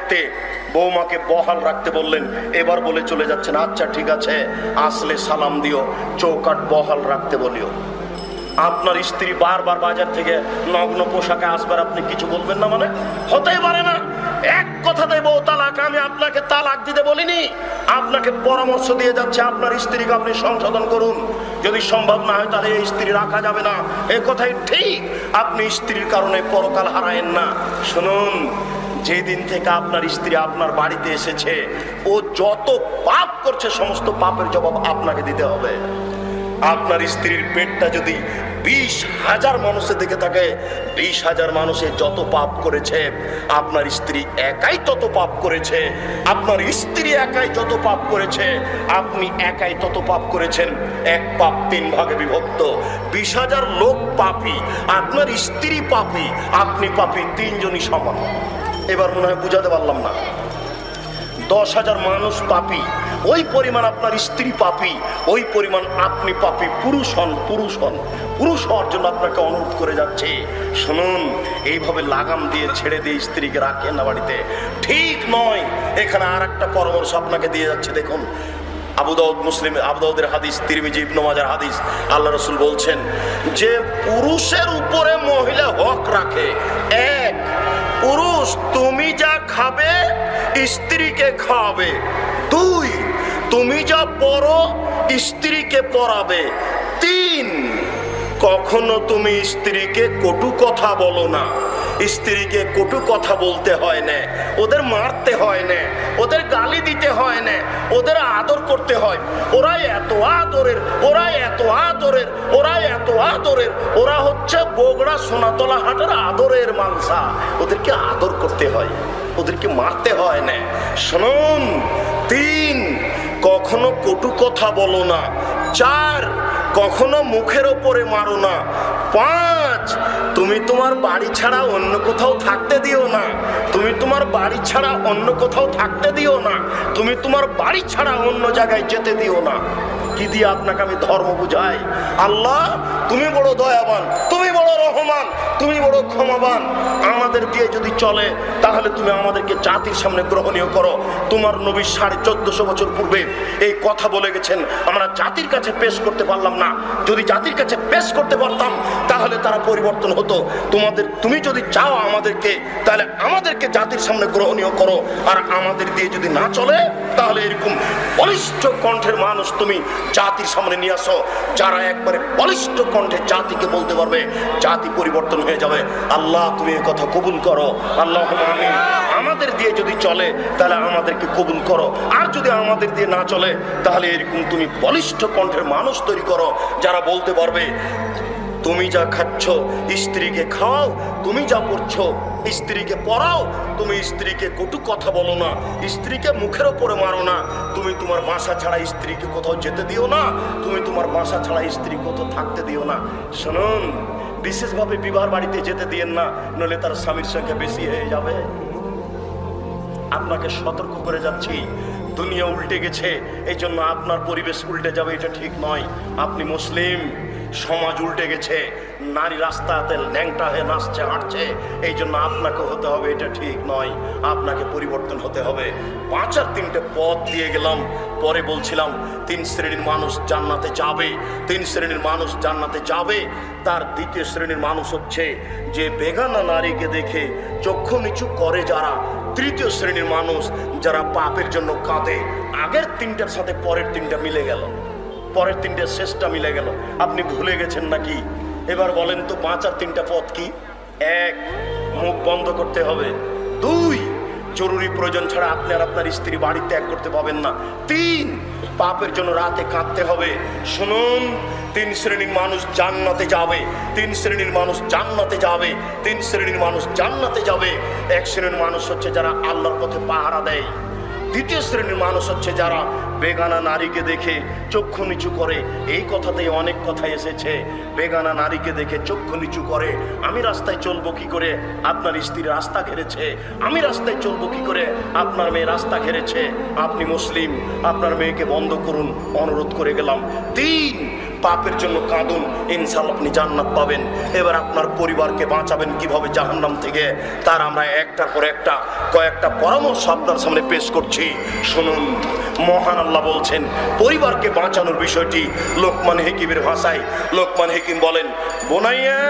রাখতে, বৌমাকে বহাল রাখতে বললেন। এবার বলে চলে যাচ্ছেন, আচ্ছা ঠিক আছে, আসলে সালাম দিও, চৌকাঠ বহাল রাখতে বলিও। আপনার স্ত্রী বারবার বাজার থেকে নগ্ন পোশাকে আসবার, আপনি কিছু বলবেন না? মানে হতেই পারে না। এক কথাতেই বউ তালাক। আমি আপনাকে তালাক দিতে বলিনি, আপনাকে পরামর্শ দিয়ে যাচ্ছে আপনার স্ত্রীকে আপনি সংশোধন করুন। যদি সম্ভব না হয় তাহলে এই স্ত্রী রাখা যাবে না, এ কথাই ঠিক। আপনি স্ত্রীর কারণে পরকাল হারায়েন না। শুনুন, যেদিন থেকে আপনার স্ত্রী আপনার বাড়িতে এসেছে, ও যত পাপ করছে সমস্ত পাপের জবাব আপনাকে দিতে হবে। আপনার স্ত্রীর পেটটা যদি 20,000 মানুষের দিকে থাকে, 20,000 মানুষে যত পাপ করেছে, আপনার স্ত্রী একাই তত পাপ করেছে। আপনার স্ত্রী একাই যত পাপ করেছে, আপনি একাই তত পাপ করেছেন। এক পাপ 3 ভাগে বিভক্ত। 20,000 লোক পাপী, আপনার স্ত্রী পাপী, আপনি পাপী, 3 জনই সমান। এবার মনে হয় বুঝাতে পারলাম না। 10,000 মানুষ পাপী, ওই পরিমাণ আপনার স্ত্রী পাপী, ওই পরিমাণ আপনি পাপী। পুরুষ হন, পুরুষ হন। পুরুষ হওয়ার জন্য আপনাকে অনুরোধ করে যাচ্ছে। শুনুন, এইভাবে লাগাম দিয়ে ছেড়ে দিয়ে স্ত্রীকে রাখেন না বাড়িতে, ঠিক নয়। এখানে আর একটা পরামর্শ আপনাকে দিয়ে যাচ্ছে, দেখুন। আবু দাউদ, মুসলিম, আবু দাউদের হাদিস, তিরমিজি, ইবনে মাজার হাদিস। আল্লাহ রাসূল বলছেন যে পুরুষের উপরে মহিলা হক রাখে। 1, পুরুষ তুমি যা খাবে স্ত্রীকে খাওয়াবে। 2, তুমি যা পরো স্ত্রীকে পরাবে। 3, কখনো তুমি স্ত্রীকে কটু কথা বলো না। স্ত্রীকে কটু কথা বলতে হয় না, ওদের মারতে হয় না, ওদের গালি দিতে হয় না, ওদের আদর করতে হয়। ওরা এত আদরের, ওরা এত আদরের, ওরা এত আদরের, ওরা হচ্ছে বগুড়া সোনাতলা হাটের আদরের মাংসা। ওদেরকে আদর করতে হয়, ওদেরকে মারতে হয় না। শুনুন, 3, কখনো কটু কথা বলো না। 4, কখনো মুখের ওপরে মারো না। 5, তুমি তোমার বাড়ি ছাড়া অন্য কোথাও থাকতে দিও না। তুমি তোমার বাড়ি ছাড়া অন্য কোথাও থাকতে দিও না। তুমি তোমার বাড়ি ছাড়া অন্য জায়গায় যেতে দিও না। কি দিয়ে আপনাকে আমি ধর্ম বুঝাই? আল্লাহ তুমি বড় দয়াবান, তুমি বড় রহমান, তুমি বড় ক্ষমাবান। আমাদের দিয়ে যদি চলে তাহলে তুমি আমাদেরকে জাতির সামনে গ্রহণীয় করো। তোমার নবী 1450 বছর পূর্বে এই কথা বলে গেছেন, আমরা জাতির কাছে পেশ করতে পারলাম না। যদি জাতির কাছে পেশ করতে পারতাম তাহলে তারা পরিবর্তন হতো। তুমি যদি চাও আমাদেরকে, তাহলে আমাদেরকে জাতির সামনে গ্রহণীয় করো। আর আমাদের দিয়ে যদি না চলে তাহলে এরকম বলিষ্ঠ কণ্ঠের মানুষ তুমি জাতির সামনে নিয়ে আসো, যারা একবারে বলিষ্ঠ কণ্ঠে জাতিকে বলতে পারবে, জাতি পরিবর্তন হয়ে যাবে। আল্লাহ তুমি এই কথা কবুল করো, আল্লাহুম্মা আমিন। আমাদের দিয়ে যদি চলে তাহলে আমাদেরকে কবুল করো, আর যদি আমাদের দিয়ে না চলে তাহলে এরকম তুমি বলিষ্ঠ কণ্ঠের মানুষ তৈরি করো, যারা বলতে পারবে তুমি যা খাচ্ছ স্ত্রীকে খাও, তুমি যা পড়ছো স্ত্রীকে পড়াও, তুমি স্ত্রীকে কটু কথা বলো না, স্ত্রীকে মুখের ওপরে মারো না, তুমি তোমার বাসা ছাড়া স্ত্রীকে কোথাও যেতে দিও না, তুমি তোমার বাসা ছাড়া স্ত্রী কোথাও থাকতে দিও না। শুনুন, বিশেষভাবে বিবাহ বাড়িতে যেতে দিয়েন না, নইলে তার স্বামীর সংখ্যা বেশি হয়ে যাবে। আপনাকে সতর্ক করে যাচ্ছি, দুনিয়া উল্টে গেছে, এই জন্য আপনার পরিবেশ উল্টে যাবে, এটা ঠিক নয়। আপনি মুসলিম, সমাজ উল্টে গেছে, নারী রাস্তাতে ল্যাংটা হয়ে নাচছে, হাঁটছে, এই জন্য আপনাকে হতে হবে, এটা ঠিক নয়। আপনাকে পরিবর্তন হতে হবে। 5 আর 3টে পথ দিয়ে গেলাম। পরে বলছিলাম 3 শ্রেণীর মানুষ জান্নাতে যাবে, 3 শ্রেণীর মানুষ জান্নাতে যাবে। তার 2য় শ্রেণীর মানুষ হচ্ছে যে বেগানা নারীকে দেখে চক্ষু নিচু করে যারা। 3য় শ্রেণীর মানুষ যারা পাপের জন্য কাঁদে। আগের 3টার সাথে পরের 3টা মিলে গেল, পরের 3টার শেষটা মিলে গেল। আপনি ভুলে গেছেন নাকি? এবার বলেন তো 5 আর 3টা পথ কি? 1, মুখ বন্ধ করতে হবে। 2, জরুরি প্রয়োজন ছাড়া আপনি আর আপনার স্ত্রী বাড়ি ত্যাগ করতে পাবেন না। 3, পাপের জন্য রাতে কাঁদতে হবে। শুনুন, 3 শ্রেণীর মানুষ জান্নাতে যাবে, 3 শ্রেণীর মানুষ জান্নাতে যাবে, 3 শ্রেণীর মানুষ জান্নাতে যাবে। 1 শ্রেণীর মানুষ হচ্ছে যারা আল্লাহর পথে পাহারা দেয়। 2য় শ্রেণীর মানুষ হচ্ছে যারা বেগানা নারীকে দেখে চক্ষু নিচু করে। এই কথাতেই অনেক কথা এসেছে, বেগানা নারীকে দেখে চক্ষু নিচু করে। আমি রাস্তায় চলবো কি করে? আপনার স্ত্রী রাস্তা ঘেরেছে। আমি রাস্তায় চলবো কি করে? আপনার মেয়ে রাস্তা ঘেরেছে। আপনি মুসলিম, আপনার মেয়েকে বন্ধ করুন, অনুরোধ করে গেলাম। 3, পাপের জন্য কাঁদুন, ইনশাআল্লাহ আপনি জান্নাত পাবেন। এবার আপনার পরিবারকে বাঁচাবেন কিভাবে জাহান্নাম থেকে, তার আমরা একটার পর একটা কয়েকটা পরামর্শ আপনার সামনে পেশ করছি, শুনুন। মহান আল্লাহ বলছেন পরিবারকে বাঁচানোর বিষয়টি লোকমান হাকিমের ভাষায়। লোকমান হাকিম বলেন, বুনাইয়া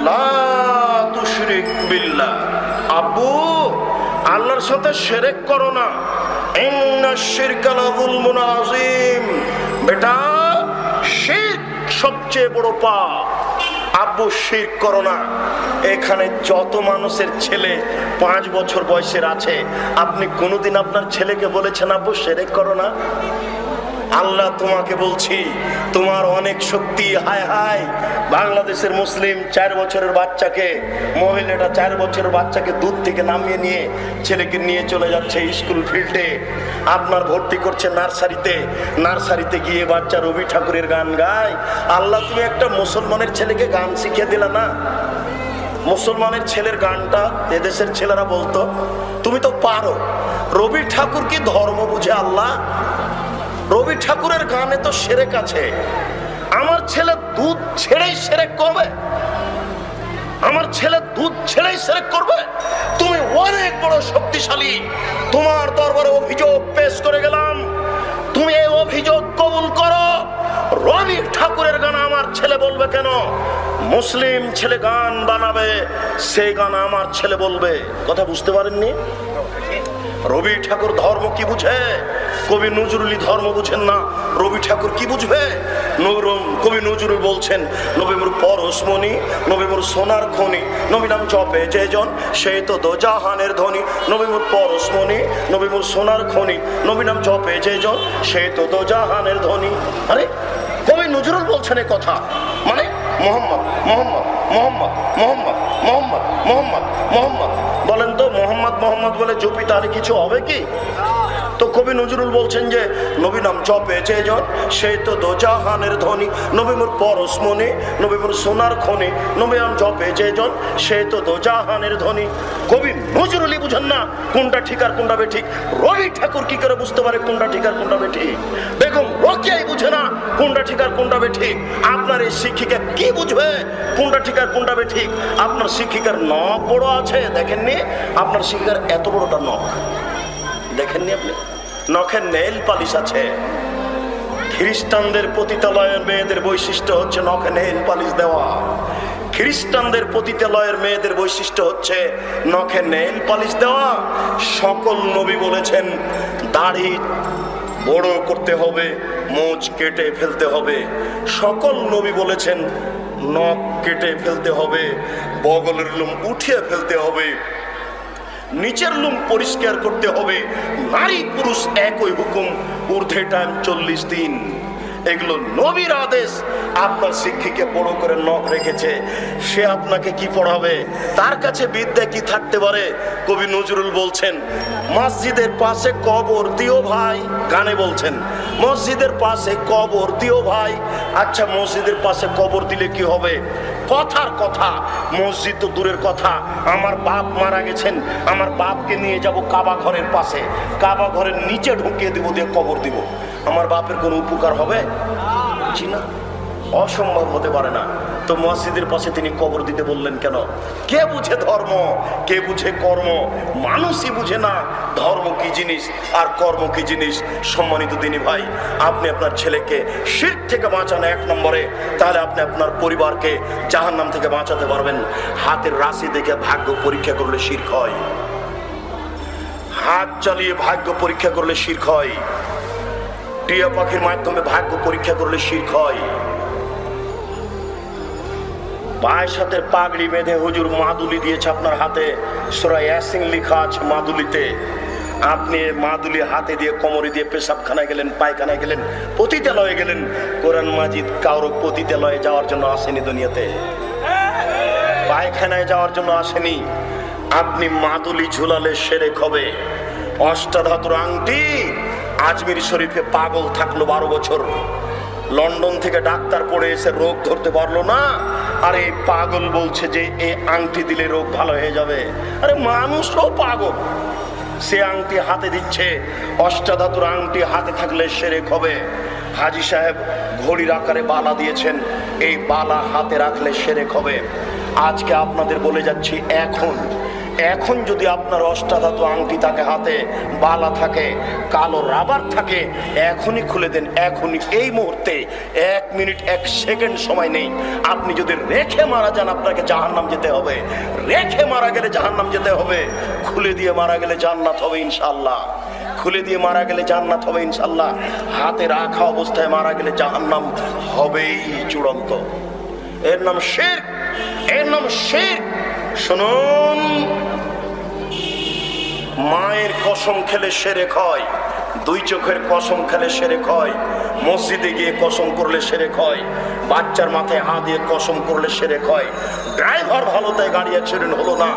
লা তুশরিক বিল্লাহ, আব্বু আল্লাহর সাথে শিরক করো না, ইন্নাশ শিরকা লাযুলমুন আযীম, বেটা শিরক সবচেয়ে বড় পাপ। আব্বু শিরক করো না। এখানে যত মানুষের ছেলে 5 বছর বয়সের আছে, আপনি কোনোদিন আপনার ছেলেকে বলেছেন আব্বু শিরক করো না? আল্লাহ তোমাকে বলছি, তোমার অনেক শক্তি। হায় হায়, বাংলাদেশের মুসলিম 4 বছরের বাচ্চাকে, মহিলাটা 4 বছরের বাচ্চাকে দুধ থেকে নামিয়ে নিয়ে ছেলেকে নিয়ে চলে যাচ্ছে স্কুল ফিল্ডে, আপনার ভর্তি করছে নার্সারিতে। নার্সারিতে গিয়ে বাচ্চা রবি ঠাকুরের গান গায়। আল্লাহ, তুমি একটা মুসলমানের ছেলেকে গান শিখিয়ে দিলা না? মুসলমানের ছেলের গানটা এদেশের ছেলেরা বলতো, তুমি তো পারো। রবি ঠাকুর কি ধর্ম বুঝে আল্লাহ? রবি ঠাকুরের গানে তো শিরক আছে। আমার ছেলে দুধ ছেড়েই শিরক করবে? আমার ছেলে দুধ ছেড়েই শিরক করবে? তুমি অনেক বড় শক্তিশালী, তোমার দরবারে অভিযোগ পেশ করে গেলাম, তুমি এই অভিযোগ কবুল করো। রবি ঠাকুরের গান আমার ছেলে বলবে কেন? মুসলিম ছেলে গান বানাবে, সেই গান আমার ছেলে বলবে। কথা বুঝতে পারেননি? রবি ঠাকুর ধর্ম কি বুঝে? কবি নজরুলি ধর্ম বুঝেন না, রবি ঠাকুর কি বুঝবে? কবি নজরুল বলছেন, নবীর পরশমণি, নবীর সোনার খনি, নবী নাম জপে যে জন সেই তো দোজাহানের ধনী। নবীর পরশমণি, নবীর সোনার খনি, নবী নাম জপে যে জন সেই তো দোজাহানের ধনী। আরে কবি নজরুল বলছেন এই কথা, মানে মোহাম্মদ মোহাম্মদ মোহাম্মদ মোহাম্মদ মোহাম্মদ মোহাম্মদ মোহাম্মদ। বলেন তো মোহাম্মদ মোহাম্মদ বলে জপি তাহলে কিছু হবে কি? তো কবি নজরুল বলছেন যে নবী নাম জপে যে জন সেই তো দোজাহানের ধনী, নবী মোর পরশমণি, নবী মোর সোনার খনি, নবী নাম জপে যে জন সেই তো দোজাহানের ধনী। কবি নজরুলই বুঝেন না কোনটা ঠিক আর কোনটা বেঠিক। রবি ঠাকুর কি করে বুঝতে পারে কোনটা ঠিক আর কোনটা বেঠিক? বেগম রোকেয়াই বুঝে না কোনটা ঠিক আর কোনটা বেঠিক। আপনার এই শিক্ষিকা কি বুঝবে কোনটা ঠিক আর কোনটা বেঠিক? আপনার শিক্ষিকার নখ বড় আছে, দেখেননি? আপনার শিক্ষিকার এত বড়টা নখ দেখেননি আপনি? নখের নেল পালিশ আছে। খ্রিস্টানদের পতিতালয়ের মেয়েদের বৈশিষ্ট্য হচ্ছে নখে নেল পালিশ দেওয়া। খ্রিস্টানদের পতিতালয়ের মেয়েদের বৈশিষ্ট্য হচ্ছে নখে নেল পালিশ দেওয়া। সকল নবী বলেছেন দাড়ি বড় করতে হবে, মোচ কেটে ফেলতে হবে। সকল নবী বলেছেন নখ কেটে ফেলতে হবে, বগলের লোম উঠিয়ে ফেলতে হবে, নিচের লোম পরিষ্কার করতে হবে। নারী পুরুষ একই হুকুম, ঊর্ধ্বে টাইম 40 দিন। এগুলো নবীর আদেশ। আপনার শিক্ষিকে বড় করে নখ রেখেছে, সে আপনাকে কি পড়াবে? তার কাছে বিদ্যা কি থাকতে পারে? কবি নজরুল বলছেন মসজিদের পাশে কবর দিও ভাই, গানে বলছেন মসজিদের পাশে কবর দিও ভাই। আচ্ছা মসজিদের পাশে কবর দিলে কি হবে? কথার কথা, মসজিদ তো দূরের কথা। আমার বাপ মারা গেছেন, আমার বাপকে নিয়ে যাব কাবা ঘরের পাশে, কাবা ঘরের নিচে ঢুকিয়ে দিব, দিয়ে কবর দিব। আমার বাপের কোনো উপকার হবে? জি না, অসম্ভব হতে পারে না। তো মসজিদের পাশে তিনি কবর দিতে বললেন কেন? কে বুঝে ধর্ম, কে বুঝে কর্ম? মানুষই বুঝে না ধর্ম কি জিনিস আর কর্ম কি জিনিস। সম্মানিত দিনী ভাই, আপনি আপনার ছেলেকে শিরক থেকে বাঁচান 1 নম্বরে, তাহলে আপনি আপনার পরিবারকে জাহান্নাম থেকে বাঁচাতে পারবেন। হাতের রাশি দেখে ভাগ্য পরীক্ষা করলে শিরক হয়, হাত চালিয়ে ভাগ্য পরীক্ষা করলে শিরক হয়, টিয়া পাখির মাধ্যমে ভাগ্য পরীক্ষা করলে শিরক হয়। পায়ের সাথে পাগড়ি বেঁধে হুজুর মাদুলি দিয়েছে আপনার হাতে, সূরা ইয়াসিন লেখা আছে মাদুলিতে। আপনি মাদুলি হাতে দিয়ে কোমরে দিয়ে পেশাবখানায় গেলেন, পায়খানায় গেলেন, পতিতালয়ে গেলেন। কোরআন মাজিদ কারো পতিতালয়ে যাওয়ার জন্য আসেনি দুনিয়াতে, পায়খানায় যাওয়ার জন্য আসেনি। আপনি মাদুলি ঝুলালে শিরক হবে। অষ্টাধাতুর আংটি আজমির শরীফে পাগল থাকলো 12 বছর, লন্ডন থেকে ডাক্তার পড়ে এসে রোগ ধরতে পারলো না। আরে পাগল বলছে যে এই আংটি দিলে রোগ ভালো হয়ে যাবে। আরে মানুষও পাগল, সে আংটি হাতে দিচ্ছে। অষ্টাধাতুর আংটি হাতে থাকলে শিরক হবে। হাজী সাহেব ঘড়ির আকারে বালা দিয়েছেন, এই বালা হাতে রাখলে সেরেক হবে। আজকে আপনাদের বলে যাচ্ছি, এখন যদি আপনার অষ্টাধাতু আংটি থাকে, হাতে বালা থাকে, কালো রাবার থাকে, এখনই খুলে দেন, এখনই, এই মুহূর্তে। 1 মিনিট 1 সেকেন্ড সময় নেই। আপনি যদি রেখে মারা যান, আপনাকে জাহান্নাম যেতে হবে। রেখে মারা গেলে জাহান্নাম যেতে হবে, খুলে দিয়ে মারা গেলে জান্নাত হবে ইনশাআল্লাহ। খুলে দিয়ে মারা গেলে জান্নাত হবে ইনশাআল্লাহ। হাতে রাখা অবস্থায় মারা গেলে জাহান্নাম হবেই চূড়ান্ত। এর নাম শিরক, এর নাম শিরক। শুনুন, মায়ের কসম খেলে শিরক হয়, 2 চোখের কসম খেলে শিরক হয়, মসজিদে গিয়ে কসম করলে শিরক হয়, বাচ্চার মাথায় হাত দিয়ে কসম করলে শিরক হয়, ড্রাইভার ভালো তাই গাড়ি অ্যাক্সিডেন্ট হলো না,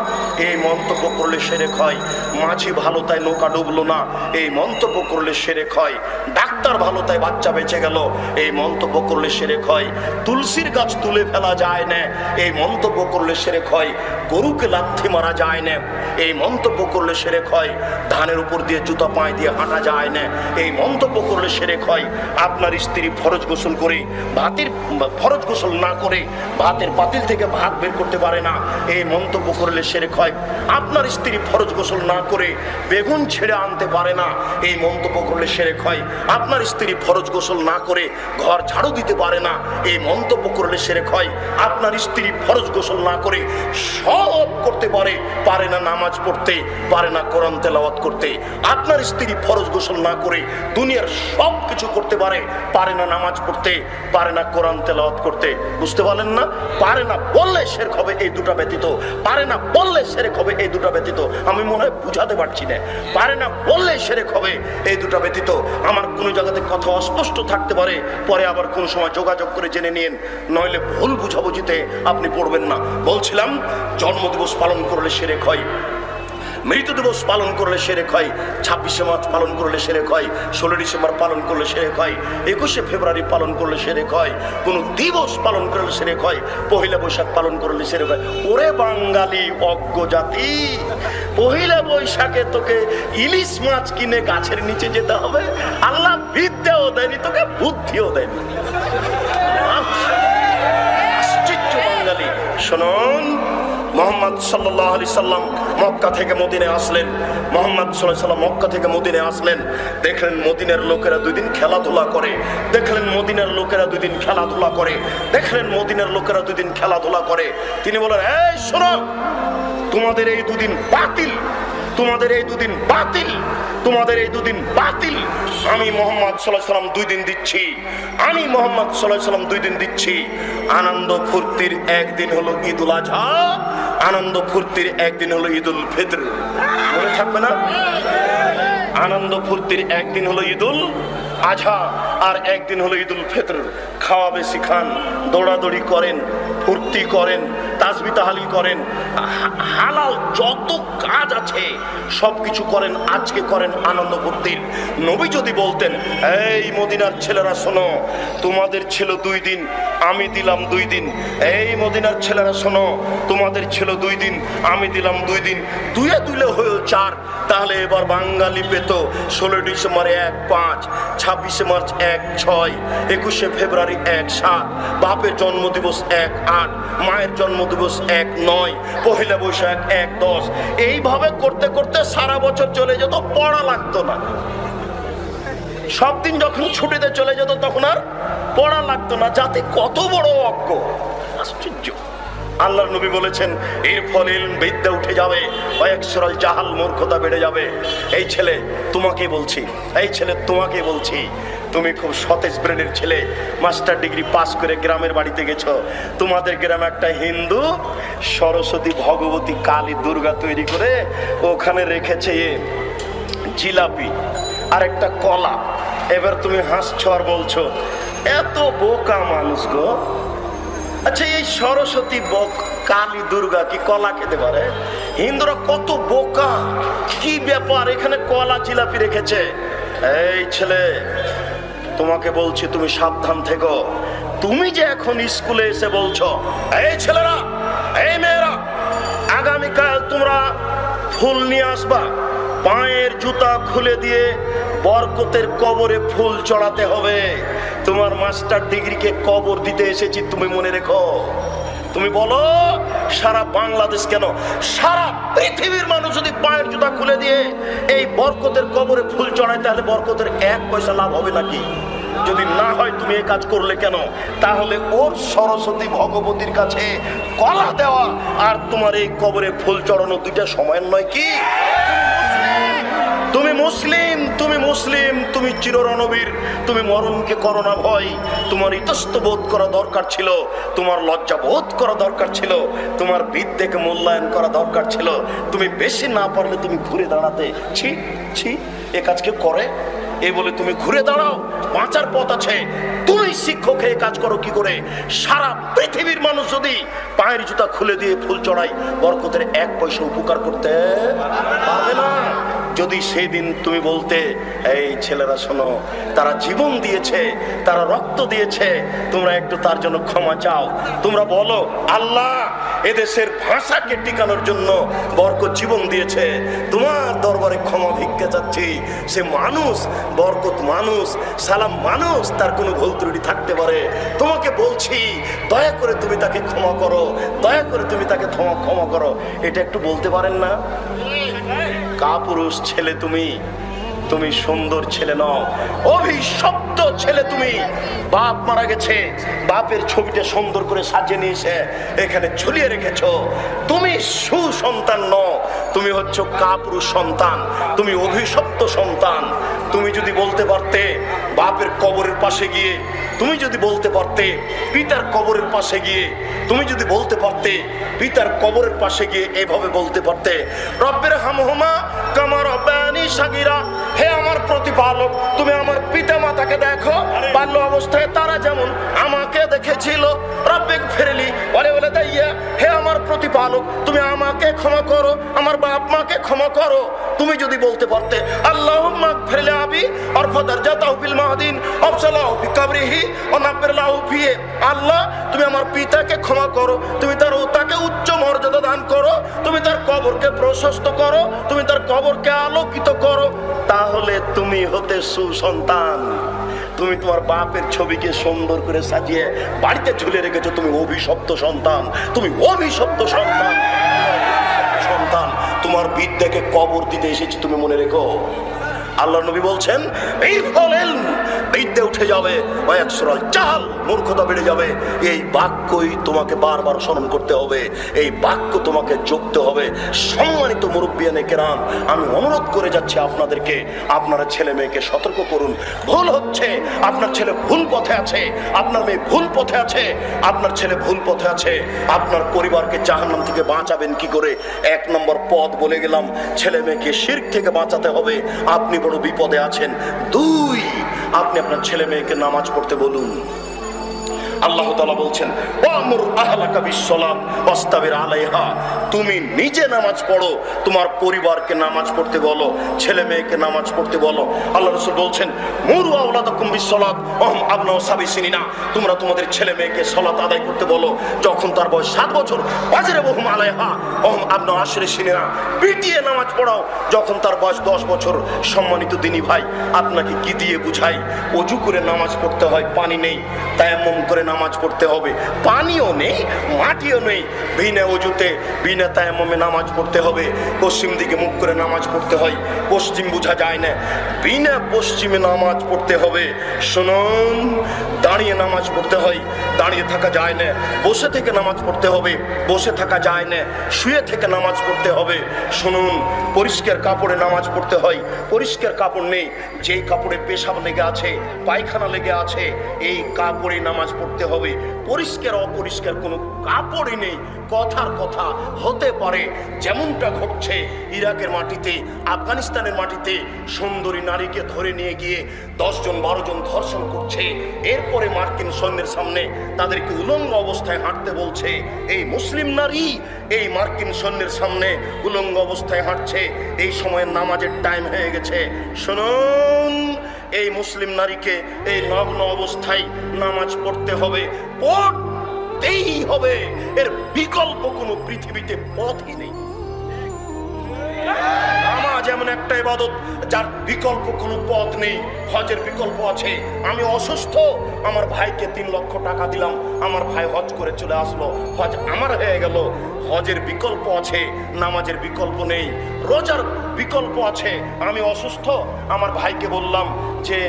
এই মন্তব্য করলে শিরক হয়, মাঝি ভালো তাই নৌকা ডুবলো না, এই মন্তব্য করলে শিরক হয়, ডাক্তার ভালো তাই বাচ্চা বেঁচে গেল, এই মন্তব্য করলে শিরক হয়, তুলসীর গাছ তুলে ফেলা যায় না, এই মন্তব্য করলে শিরক হয়, গরুকে লাথি মারা যায় না, এই মন্তব্য করলে শিরক হয়, ধানের উপর দিয়ে জুতা পায়ে দিয়ে হাঁটা যায় না, এই মন্তব্য করলে শিরক হয়। আপনার স্ত্রী ফরজ গোসল করে ফরজ গোসল না করে ভাতের পাতিল থেকে ভাত বের করতে পারে না, এই মন্তব্য করলে শিরক হয়। আপনার স্ত্রী ফরজ গোসল না করে বেগুন ছেড়ে আনতে পারে না, এই মন্তব্য করলে শিরক হয়। আপনার স্ত্রী ফরজ গোসল না করে ঘর ঝাড়ু দিতে পারে না, এই মন্তব্য করলে শিরক হয়। আপনার স্ত্রী ফরজ গোসল না করে সব করতে পারে না, নামাজ পড়তে পারে না, কোরআন তেলাওয়াত করতে। আপনার স্ত্রী ফরজ গোসল না করে দুনিয়ার সব কিছু করতে পারে না, নামাজ পড়তে পারে না, কোরআন তেলাওয়াত করতে। বুঝতে পারলেন না? পারে না বললে শিরক হবে এই দুটা ব্যতীত, পারে না বললে শিরক হবে এই দুটা ব্যতীত। আমি মনে হয় বুঝাতে পারছি না। পারে না বললে শিরক হবে এই দুটা ব্যতীত। আমার কোনো জায়গাতে কথা অস্পষ্ট থাকতে পারে, পরে আবার কোন সময় যোগাযোগ করে জেনে নিন, নইলে ভুল বুঝাবুঝিতে আপনি পড়বেন না। বলছিলাম, জন্মদিবস পালন করলে শিরক হয়, মৃত্যু দিবস পালন করলে শিরক হয়, 26শে মার্চ পালন করলে শিরক হয়, 16 ডিসেম্বর পালন করলে শিরক হয়, 21শে ফেব্রুয়ারি পালন করলে শিরক হয়, কোন দিবস পালন করলে শিরক হয়, পহেলা বৈশাখ পালন করলে শিরক হয়। ওরে বাঙালি অজ্ঞ জাতি, পহেলা বৈশাখে তোকে ইলিশ মাছ কিনে গাছের নিচে যেতে হবে? আল্লাহ বিদ্যাও দেয়নি তোকে, বুদ্ধিও দেয়নি। আশ্চর্য বাঙালি। শুনুন, মুহাম্মদ সাল্লাল্লাহু আলাইহি সাল্লাম মক্কা থেকে মদিনায় আসলেন। মুহাম্মদ সাল্লাল্লাহু আলাইহি সাল্লাম মক্কা থেকে মদিনায় আসলেন, দেখলেন মদিনার লোকেরা 2 দিন খেলাধুলা করে, দেখলেন মদিনার লোকেরা 2 দিন খেলাধুলা করে, দেখলেন মদিনার লোকেরা 2 দিন খেলাধুলা করে। তিনি বলেন, এই শোনো, তোমাদের এই 2 দিন বাতিল, তোমাদের এই 2 দিন বাতিল, তোমাদের এই 2 দিন বাতিল। আমি মুহাম্মদ সাল্লাল্লাহু আলাইহি সাল্লাম 2 দিন দিচ্ছি, আমি মুহাম্মদ সাল্লাল্লাহু আলাইহি সাল্লাম 2 দিন দিচ্ছি। আনন্দ ফুর্তির একদিন হলো ঈদুল আজহা, আনন্দ ফুর্তির একদিন হলো ঈদুল ফিতর। মনে থাকবে না? আনন্দ ফুর্তির একদিন হলো ঈদুল আজহা, আর একদিন হলো ঈদুল ফিতর। খাওয়া বেশি খান, দৌড়াদৌড়ি করেন, ফুর্তি করেন, তাসবিহ তাহলিল করেন, হালাল যত কাজ আছে সবকিছু করেন, আজকে করেন আনন্দ ফুর্তির। নবী যদি বলতেন, এই মদিনার ছেলেরা শোনো, তোমাদের ছিল 2 দিন, আমি দিলাম 2 দিন। এই মদিনার ছেলেরা শোনো, তোমাদের ছিল 2 দিন, আমি দিলাম 2 দিন, 2 দুলে হয়ে 4। তাহলে এবার বাঙালি পেত 16 ডিসেম্বর 1-5, 26শে মার্চ 1-6, 21শে ফেব্রুয়ারি 1-7, বাপের জন্মদিবস 1-8, মায়ের জন্মদিবস 1-9, পহেলা বৈশাখ 1-10। এইভাবে করতে করতে সারা বছর চলে যেত, পড়া লাগতো না। সব দিন যখন ছুটিতে চলে যেত তখন আর পড়া লাগতো না। জাতি কত বড় অজ্ঞ, আশ্চর্য। আল্লাহর নবী বলেছেন, এর ফলে বিদ্যা উঠে যাবে, ওয়াকসুরাল জাহাল, মূর্খতা বেড়ে যাবে। এই ছেলে তোমাকে বলছি, এই ছেলে তোমাকে বলছি, তুমি খুব সতেজ ব্রেনের ছেলে, মাস্টার ডিগ্রি পাস করে গ্রামের বাড়িতে গেছো। তোমাদের গ্রামে একটা হিন্দু সরস্বতী, ভগবতী, কালী, দুর্গা তৈরি করে ওখানে রেখেছে জিলাপি আর একটা কলা। এবার তুমি হাসছো আর বলছো, এত বোকা মানুষ গো। আচ্ছা, এই সরস্বতী, কালী, দুর্গা কি কলা খেতে পারে? হিন্দুরা কত বোকা, কি ব্যাপার, এখানে কলা জিলাপি রেখেছে। এই ছেলে তোমাকে বলছি, তুমি সাবধান থেকো। তুমি যে এখন স্কুলে এসে বলছো, এই ছেলেরা, এই মেয়েরা, আগামীকাল তোমরা ফুল নিয়ে আসবা, পায়ের পায়ের জুতা খুলে দিয়ে বরকতের কবরে ফুল চড়াতে হবে। তোমার মাস্টার ডিগ্রিকে কবর দিতে এসেছি, তুমি মনে রেখো। তুমি বলো সারা বাংলাদেশ কেন, সারা পৃথিবীর মানুষ যদি পায়ের জুতা খুলে দিয়ে এই বরকতের কবরে ফুল চড়ায়, তাহলে বরকতের 1 পয়সা লাভ হবে নাকি? যদি না হয় তুমি এই কাজ করলে কেন? তাহলে ওর সরস্বতী ভগবতীর কাছে কলা দেওয়া আর তোমার এই কবরে ফুল চড়ানো দুইটা সমান নয় কি? তুমি মুসলিম, তুমি মুসলিম, তুমি চিররণবীর, তুমি মরণকে করো না ভয়। তোমার ইতস্ত বোধ করা দরকার ছিল, তোমার লজ্জা বোধ করা দরকার ছিল, তোমার বিদ্যেকে মূল্যায়ন করা দরকার ছিল। তুমি বেশি না পারলে তুমি ঘুরে দাঁড়াতে, ছি ছি এ কাজ কেউ করে? এই বলে তুমি ঘুরে দাঁড়াও, বাঁচার পথ আছে। তুমি শিক্ষক হয়ে কাজ করো কি করে? সারা পৃথিবীর মানুষ যদি পায়ের জুতা খুলে দিয়ে ফুল চড়াই, বরকতের 1 পয়সা উপকার করতে পারবে না। যদি সেই দিন তুমি বলতে, এই ছেলেরা শোনো, তারা জীবন দিয়েছে, তারা রক্ত দিয়েছে, তোমরা একটু তার জন্য ক্ষমা চাও। তোমরা বলো, আল্লাহ এদেশের ভাষাকে টিকানোর জন্য বরকত জীবন দিয়েছে, তোমার দরবারে ক্ষমা ভিক্ষা চাচ্ছি। সে মানুষ, বরকত মানুষ, সালাম মানুষ, তার কোনো ভুল ত্রুটি থাকতে পারে। তোমাকে বলছি দয়া করে তুমি তাকে ক্ষমা করো, দয়া করে তুমি তাকে ক্ষমা করো। এটা একটু বলতে পারেন না? কাপুরুষ ছেলে তুমি, তুমি সুন্দর ছেলে নও, অভিশপ্ত ছেলে তুমি। বাপ মারা গেছে, বাপের ছবিটা সুন্দর করে সাজিয়ে নিয়েছে, এখানে ঝুলিয়ে রেখেছো। তুমি সুসন্তান নও, তুমি হচ্ছ কাপুরুষ সন্তান, তুমি অভিশপ্ত সন্তান। তুমি যদি বলতে পারতে বাপের কবরের পাশে গিয়ে, তুমি যদি বলতে পারতে পিতার কবরের পাশে গিয়ে, তুমি যদি বলতে পারতে পিতার কবরের পাশে গিয়ে এভাবে বলতে পারতে, রব্বের হামহুমা কামা রব্বায়ানি সাগীরা, হে আমার প্রতিপালক, তুমি আমার পিতা মাতাকে দেখো বাল্য অবস্থায় তারা যেমন আমাকে দেখেছিল। রব্বিক ফিরলি ওয়ালি ওয়ালিদাইয়া, হে আমার প্রতিপালক, তুমি আমাকে ক্ষমা করো, আমার বাপ মাকে ক্ষমা করো। তুমি যদি বলতে পারতে আল্লাহুম্মা গফিরলি আবি ওয়ারফা দারজাতাহু ফিল মাহদিন ওয়াবসালাহু ফি কবরিহি ওয়া নাব্বির লাহু ফিহি, আল্লাহ তুমি আমার পিতাকে ক্ষমা করো, তুমি তাকে উচ্চ মর্যাদা দান করো, তুমি তার কবরকে প্রশস্ত করো, তুমি তার কবরকে আলোকিত করো। তাহলে তুমি হতে সুসন্তান। তুমি তোমার বাপের ছবিকে সুন্দর করে সাজিয়ে বাড়িতে ঝুলে রেখেছো, তুমি অভিশপ্ত সন্তান, তুমি অভিশপ্ত সন্তান। তোমার বিদ্যাকে কবর দিতে এসেছি, তুমি মনে রেখো। আল্লাহ নবী বলছেন, এই ফলেন বিদ্যা উঠে যাবে, জাহাল মূর্খতা বেড়ে যাবে। এই বাক্যই তোমাকে বারবার স্মরণ করতে হবে, এই বাক্য তোমাকে জপতে হবে। সম্মানিত মুরব্বিয়ানে কেরাম, আমি অনুরোধ করে যাচ্ছি আপনাদেরকে, আপনারা ছেলে মেয়েকে সতর্ক করুন। ভুল হচ্ছে, আপনার ছেলে ভুল পথে আছে, আপনার মেয়ে ভুল পথে আছে, আপনার ছেলে ভুল পথে আছে। আপনার পরিবারকে জাহান্নাম থেকে বাঁচাবেন কি করে? 1 নম্বর পথ বলে গেলাম, ছেলে মেয়েকে শিরক থেকে বাঁচাতে হবে। আপনি বড় বিপদে আছেন। 2, আপনি আপনার ছেলে মেয়েকে নামাজ পড়তে বলুন। আল্লাহ তাআলা বলছেন, ওয়ামুর আহলাকা বিসসালাত ওয়াসতাবির আলাইহা, তুমি নিজে নামাজ পড়ো, তোমার পরিবারকে নামাজ পড়তে বলো, ছেলে মেয়েকে নামাজ পড়তে বলো। আল্লাহ রাসূল বলছেন, মুরু আওলাদাকুম বিসসালাত ওয়া হুম আবনাউ সাবঈ সিনিনা, তোমরা তোমাদের ছেলে মেয়েকে সালাত আদায় করতে বলো যখন তার বয়স 7 বছর। ওয়াজরিবুহুম আলাইহা ওয়া হুম আবনাউ 10 সিনিনা, পিটিয়ে নামাজ পড়াও যখন তার বয়স 10 বছর। সম্মানিত দিনী ভাই, আপনাকে কি দিয়ে বুঝাই? ওযু করে নামাজ পড়তে হয়, পানি নেই, তায়াম্মুম করে নামাজ পড়তে হবে, পানিও নেই, মাটিও নেই, বিনা ওযুতে বিনা তায়াম্মুমে নামাজ পড়তে হবে। পশ্চিম দিকে মুখ করে নামাজ পড়তে হয়, পশ্চিম বোঝা যায় না, বিনা পশ্চিমে নামাজ পড়তে হবে। শুনুন, দাঁড়িয়ে নামাজ পড়তে হয়, দাঁড়িয়ে থাকা যায় না। বসে থেকে নামাজ পড়তে হবে, বসে থাকা যায় না। শুয়ে থেকে নামাজ পড়তে হবে। শুনুন, পরিষ্কার কাপড়ে নামাজ পড়তে হয়, পরিষ্কার কাপড় নেই, যেই কাপড়ে পেশাব লেগে আছে, পায়খানা লেগে আছে, এই কাপড়ে নামাজ পড়তে হবে। পরিষ্কার অপরিষ্কার কোনো কাপড়ই নেই। কথার কথা হতে পারে যেমনটা ঘটছে ইরাকের মাটিতে, আফগানিস্তানের মাটিতে, সুন্দরী নারীকে ধরে নিয়ে গিয়ে 10 জন 12 জন ধর্ষণ করছে। এরপরে মার্কিন সৈন্যের সামনে তাদেরকে উলঙ্গ অবস্থায় হাঁটতে বলছে। এই মুসলিম নারী এই মার্কিন সৈন্যের সামনে উলঙ্গ অবস্থায় হাঁটছে। এই সময় নামাজের টাইম হয়ে গেছে। শুনুন, এই মুসলিম নারীকে এই নগ্ন অবস্থায় নামাজ পড়তে হবে, পড়তেই হবে। এর বিকল্প কোনো পৃথিবীতে পথই নেই। নামাজ এমন একটা ইবাদত যার বিকল্প কোনো পথ নেই। হজের বিকল্প আছে। আমি অসুস্থ, আমার ভাইকে 3 লক্ষ টাকা দিলাম, আমার ভাই হজ করে চলে আসলো, হজ আমার হয়ে গেল। হজের বিকল্প আছে, নামাজের বিকল্প নেই। রোজার বিকল্প আছে। আমি অসুস্থ, আমার ভাইকে বললাম যে